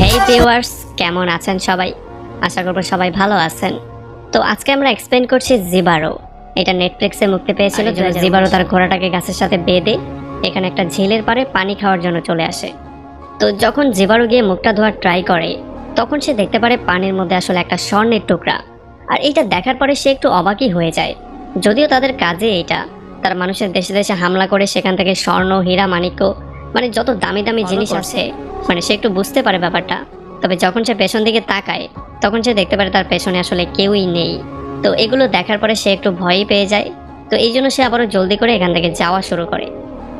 হেই viewers, কেমন আছেন সবাই? আশা করব সবাই ভালো আছেন। তো আজকে আমরা এক্সপ্লেন করছি জিবারো। এটা নেটফ্লিক্সে মুক্তি পেয়েছিল। জিবারো তার ঘোড়াটাকে গাছের সাথে বেঁধে এখানে একটা ঝিলের পাড়ে পানি খাওয়ার জন্য চলে আসে। তো যখন জিবারো গিয়ে মুখটা ধোয়ার ট্রাই করে, তখন সে দেখতে পারে পানির মধ্যে আসলে একটা স্বর্ণের টুকরা। আর এইটা দেখার পরে সে একটু অবাকই হয়ে যায়। যদিও তাদের কাজে এটা, তার মানুষের দেশে দেশে হামলা করে সেখান থেকে স্বর্ণ, হীরা, মাণিক্য, মানে যত দামি দামি জিনিস আছে, মানে সে একটু বুঝতে পারে ব্যাপারটা। তবে যখন সে পেছন দিকে তাকায়, তখন সে দেখতে পারে তার পেছনে আসলে কেউই নেই। তো এগুলো দেখার পরে সে একটু ভয়ই পেয়ে যায়। তো এই জন্য সে আবারও জলদি করে এখান থেকে যাওয়া শুরু করে।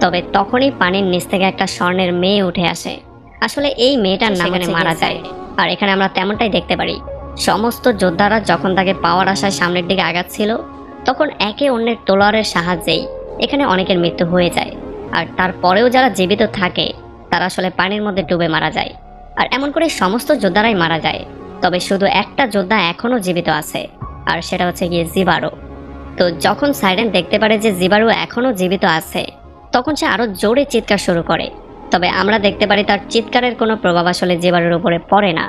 তবে তখনই পানির নিচ থেকে একটা স্বর্ণের মেয়ে উঠে আসে। আসলে এই মেয়েটার নাম মারা যায়। আর এখানে আমরা তেমনটাই দেখতে পারি। সমস্ত যোদ্ধারা যখন তাকে পাওয়ার আশায় সামনের দিকে আগাচ্ছিল, তখন একে অন্যের তলোয়ারের সাহায্যেই এখানে অনেকের মৃত্যু হয়ে যায়। আর তারপরেও যারা জীবিত থাকে তারা আসলে পানির মধ্যে ডুবে মারা যায়। আর এমন করে সমস্ত যোদ্ধারাই মারা যায়। তবে শুধু একটা যোদ্ধা এখনো জীবিত আছে, আর সেটা হচ্ছে গিয়ে জিবারো। তো যখন সাইরেন দেখতে পারে যে জিবারো এখনো জীবিত আছে, তখন সে আরো জোরে চিৎকার শুরু করে। তবে আমরা দেখতে পারি তার চিৎকারের কোনো প্রভাব আসলে জিবারোর উপরে পড়ে না।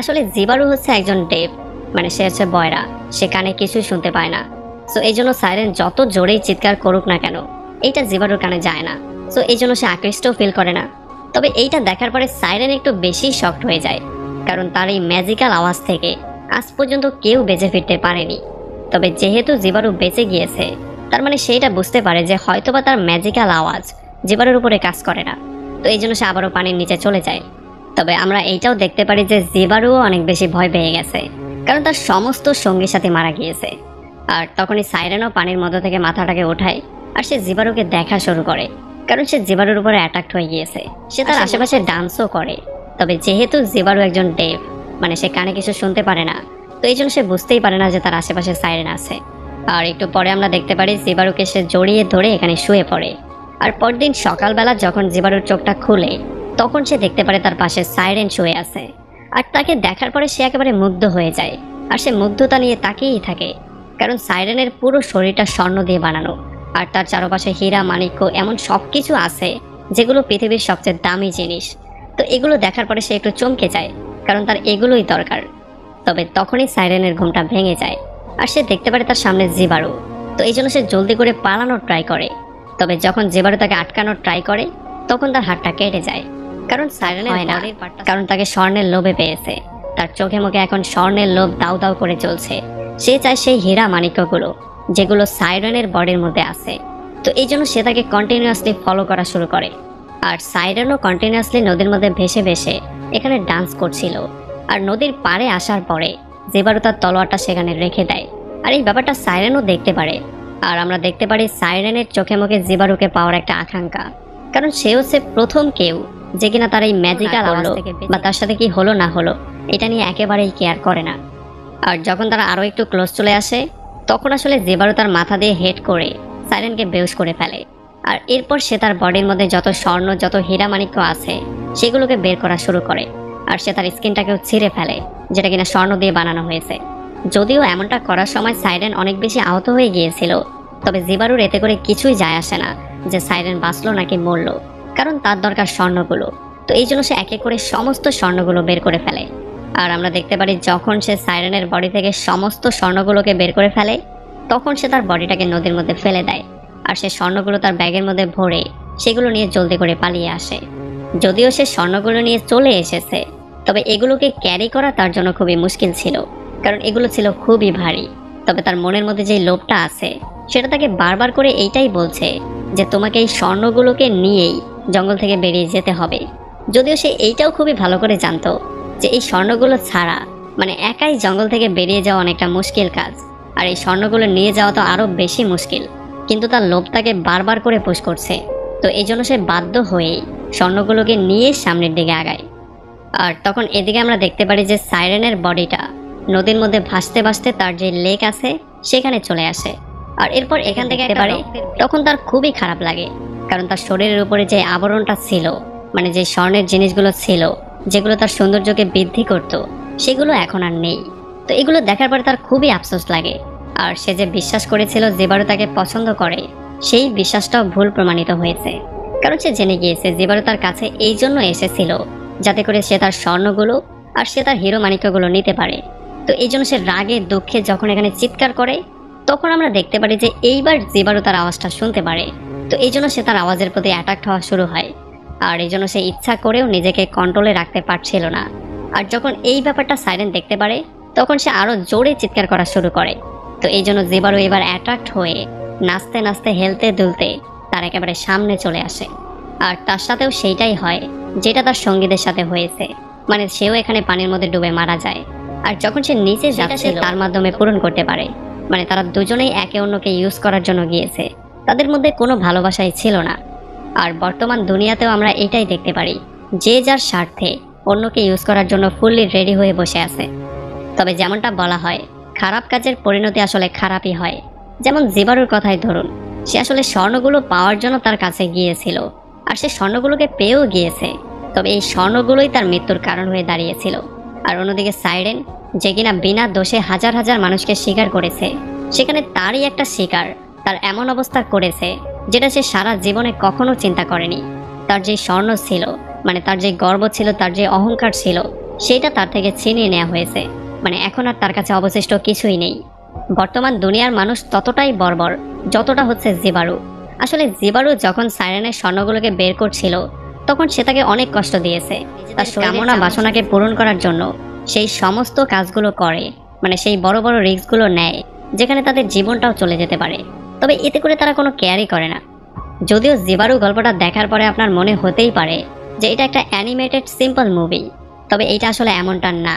আসলে জিবারো হচ্ছে একজন ডেভ, মানে সে হচ্ছে বয়রা, সে কানে কিছুই শুনতে পায় না। সো এই জন্য সাইরেন যত জোরেই চিৎকার করুক না কেন, এইটা জিবারোর কানে যায় না। সো এই জন্য সে আকৃষ্টও ফিল করে না। তবে এইটা দেখার পরে সাইরেন একটু বেশি শকড হয়ে যায়, কারণ তার এই ম্যাজিক্যাল আওয়াজ থেকে আজ পর্যন্ত কেউ বেঁচে ফিরতে পারেনি। তবে যেহেতু জিবারো বেঁচে গিয়েছে, তার মানে সেইটা বুঝতে পারে যে হয়তোবা তার ম্যাজিক্যাল আওয়াজ জিবারোর উপরে কাজ করে না। তো এই জন্য সে আবারও পানির নিচে চলে যায়। তবে আমরা এইটাও দেখতে পারি যে জিবারোও অনেক বেশি ভয় পেয়ে গেছে, কারণ তার সমস্ত সঙ্গীর সাথে মারা গিয়েছে। আর তখনই সাইরেনও পানির মধ্যে থেকে মাথাটাকে ওঠায়, আর সে জিবারোকে দেখা শুরু করে, কারণ সে জিবারোর উপরে অ্যাটাক্ট হয়ে গিয়েছে। সে তার আশেপাশে ডান্সও করে। তবে যেহেতু জিবারো একজন ডেভ, মানে সে কানে কিছু শুনতে পারে না, তো এই জন্য সে বুঝতেই পারে না যে তার আশেপাশে সাইরেন আছে। আর একটু পরে আমরা দেখতে পারি জিবারোকে সে জড়িয়ে ধরে এখানে শুয়ে পড়ে। আর পরদিন সকালবেলা যখন জিবারোর চোখটা খুলে, তখন সে দেখতে পারে তার পাশে সাইরেন শুয়ে আছে। আর তাকে দেখার পরে সে একেবারে মুগ্ধ হয়ে যায়। আর সে মুগ্ধতা নিয়ে তাকিয়েই থাকে, কারণ সাইরেনের পুরো শরীরটা স্বর্ণ দিয়ে বানানো। আর তার চারপাশে হীরা, মাণিক্য, এমন সব কিছু আছে যেগুলো পৃথিবীর সবচেয়ে দামি জিনিস। তো এগুলো দেখার পরে সে একটু চমকে যায়, কারণ তার এগুলোই দরকার। তবে তখনই সাইরেনের ঘুমটা ভেঙে যায়, আর সে দেখতে পারে তার সামনে জিবারো। তো এই জন্য সে জলদি করে পালানোর ট্রাই করে। তবে যখন জিবারো তাকে আটকানোর ট্রাই করে, তখন তার হাতটা কেটে যায়। কারণ সাইরেনের হয় না, কারণ তাকে স্বর্ণের লোভে পেয়েছে। তার চোখে মুখে এখন স্বর্ণের লোভ দাউ দাউ করে চলছে। সে চায় সেই হীরা মাণিক্যগুলো যেগুলো সাইরেনের বডির মধ্যে আছে। তো এই জন্য সে তাকে কন্টিনিউয়াসলি ফলো করা শুরু করে। আর সাইরেনও কন্টিনিউয়াসলি নদীর মধ্যে ভেসে ভেসে এখানে ডান্স করছিল। আর নদীর পাড়ে আসার পরে জিবারো তার তলোয়ারটা সেখানে রেখে দেয়। আর এই ব্যাপারটা সাইরেনও দেখতে পারে। আর আমরা দেখতে পারি সাইরেনের চোখে মুখে জিবারোকে পাওয়ার একটা আকাঙ্ক্ষা, কারণ সে হচ্ছে প্রথম কেউ যে কিনা তার এই ম্যাজিক্যাল আওয়াজ থেকে বা তার সাথে কি হলো না হলো এটা নিয়ে একেবারেই কেয়ার করে না। আর যখন তারা আরো একটু ক্লোজ চলে আসে, তখন আসলে জিবারো তার মাথা দিয়ে হেড করে সাইরেনকে বেহুশ করে ফেলে। আর এরপর সে তার বডির মধ্যে যত স্বর্ণ, যত হীরা মাণিক্য আছে সেগুলোকে বের করা শুরু করে। আর সে তার স্কিনটাকেও ছিঁড়ে ফেলে, যেটা কিনা স্বর্ণ দিয়ে বানানো হয়েছে। যদিও এমনটা করার সময় সাইরেন অনেক বেশি আহত হয়ে গিয়েছিল, তবে জিবারোর এতে করে কিছুই যায় আসে না যে সাইরেন বাঁচলো নাকি মরলো, কারণ তার দরকার স্বর্ণগুলো। তো এই জন্য সে এক এক করে সমস্ত স্বর্ণগুলো বের করে ফেলে। আর আমরা দেখতে পারি যখন সে সাইরেনের বডি থেকে সমস্ত স্বর্ণগুলোকে বের করে ফেলে, তখন সে তার বডিটাকে নদীর মধ্যে ফেলে দেয়। আর সে স্বর্ণগুলো তার ব্যাগের মধ্যে ভরে সেগুলো নিয়ে জলদি করে পালিয়ে আসে। যদিও সে স্বর্ণগুলো নিয়ে চলে এসেছে, তবে এগুলোকে ক্যারি করা তার জন্য খুবই মুশকিল ছিল, কারণ এগুলো ছিল খুবই ভারী। তবে তার মনের মধ্যে যে লোভটা আছে সেটা তাকে বারবার করে এইটাই বলছে যে তোমাকে এই স্বর্ণগুলোকে নিয়েই জঙ্গল থেকে বেরিয়ে যেতে হবে। যদিও সে এইটাও খুবই ভালো করে জানতো যে এই স্বর্ণগুলো ছাড়া মানে একাই জঙ্গল থেকে বেরিয়ে যাওয়া অনেকটা মুশকিল কাজ, আর এই স্বর্ণগুলো নিয়ে যাওয়া তো আরো বেশি মুশকিল। কিন্তু তার লোভ তাকে বারবার করে পুশ করছে। তো এই জন্য সে বাধ্য হয়ে স্বর্ণগুলোকে নিয়ে সামনের দিকে আগায়। আর তখন এদিকে আমরা দেখতে পারি যে সাইরেনের বডিটা নদীর মধ্যে ভাসতে ভাসতে তার যে লেক আছে সেখানে চলে আসে। আর এরপর এখান থেকে একেবারে তখন তার খুবই খারাপ লাগে, কারণ তার শরীরের উপরে যে আবরণটা ছিল, মানে যে স্বর্ণের জিনিসগুলো ছিল যেগুলো তার সৌন্দর্যকে বৃদ্ধি করত, সেগুলো এখন আর নেই। তো এগুলো দেখার পরে তার খুবই আফসোস লাগে। আর সে যে বিশ্বাস করেছিল জিবারো তাকে পছন্দ করে, সেই বিশ্বাসটাও ভুল প্রমাণিত হয়েছে। কারণ সে জেনে গিয়েছে জিবারো তার কাছে এই জন্য এসেছিল যাতে করে সে তার স্বর্ণগুলো আর সে তার হিরো মানিক্যগুলো নিতে পারে। তো এই জন্য সে রাগে দুঃখে যখন এখানে চিৎকার করে, তখন আমরা দেখতে পারি যে এইবার জিবারু তার আওয়াজটা শুনতে পারে। তো এই জন্য সে তার আওয়াজের প্রতি অ্যাট্রাক্ট হওয়া শুরু হয়, আর এই জন্য সে ইচ্ছা করেও নিজেকে কন্ট্রোলে রাখতে পারছিল না। আর যখন এই ব্যাপারটা সাইরেন দেখতে পারে, তখন সে আরো জোরে চিৎকার করা শুরু করে। তো এই জন্য জিবারু এবার অ্যাট্রাক্ট হয়ে নাচতে নাচতে হেলতে দুলতে তার একেবারে সামনে চলে আসে। আর তার সাথেও সেইটাই হয় যেটা তার সঙ্গীদের সাথে হয়েছে, মানে সেও এখানে পানির মধ্যে ডুবে মারা যায়। আর যখন সে নিচে যাচ্ছে তার মাধ্যমে পূরণ করতে পারে, মানে তারা দুজনেই একে অন্যকে ইউজ করার জন্য গিয়েছে, তাদের মধ্যে কোনো ভালোবাসাই ছিল না। আর বর্তমান দুনিয়াতেও আমরা এটাই দেখতে পারি, যে যার স্বার্থে অন্যকে ইউজ করার জন্য ফুললি রেডি হয়ে বসে আছে। তবে যেমনটা বলা হয়, খারাপ কাজের পরিণতি আসলে খারাপই হয়। যেমন জিবারুর কথাই ধরুন, সে আসলে স্বর্ণগুলো পাওয়ার জন্য তার কাছে গিয়েছিল, আর সে স্বর্ণগুলোকে পেয়েও গিয়েছে। তবে এই স্বর্ণগুলোই তার মৃত্যুর কারণ হয়ে দাঁড়িয়েছিল। আর অন্যদিকে সাইরেন, যে কিনা বিনা দোষে হাজার হাজার মানুষকে শিকার করেছে, সেখানে তারই একটা শিকার তার এমন অবস্থা করেছে যেটা সে সারা জীবনে কখনো চিন্তা করেনি। তার যে স্বর্ণ ছিল, মানে তার যে গর্ব ছিল, তার যে অহংকার ছিল, সেটা তার থেকে ছিনিয়ে নেওয়া হয়েছে। মানে এখন আর তার কাছে অবশিষ্ট কিছুই নেই। বর্তমান দুনিয়ার মানুষ ততটাই বর্বর যতটা হচ্ছে জিবারু। আসলে জিবারু যখন সাইরেনের স্বর্ণগুলোকে বের করছিল, তখন সে তাকে অনেক কষ্ট দিয়েছে। তার কামনা বাসনাকে পূরণ করার জন্য সেই সমস্ত কাজগুলো করে, মানে সেই বড় বড় রিস্কগুলো নেয়, যেখানে তাদের জীবনটাও চলে যেতে পারে। তবে এতে করে তারা কোনো কেয়ারই করে না। যদিও জিবারু গল্পটা দেখার পরে আপনার মনে হতেই পারে যে এটা একটা অ্যানিমেটেড সিম্পল মুভি, তবে এইটা আসলে এমনটা না।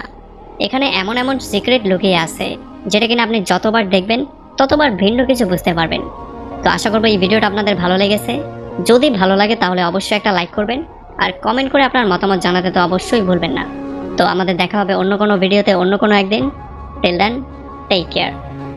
এখানে এমন এমন সিক্রেট লুকিয়ে আছে, যেটা কিনা আপনি যতবার দেখবেন ততবার ভিন্ন কিছু বুঝতে পারবেন। তো আশা করবো এই ভিডিওটা আপনাদের ভালো লেগেছে। যদি ভালো লাগে তাহলে অবশ্যই একটা লাইক করবেন, আর কমেন্ট করে আপনার মতামত জানাতে তো অবশ্যই ভুলবেন না। তো আমাদের দেখা হবে অন্য কোনো ভিডিওতে অন্য কোনো একদিন। Till then, take care.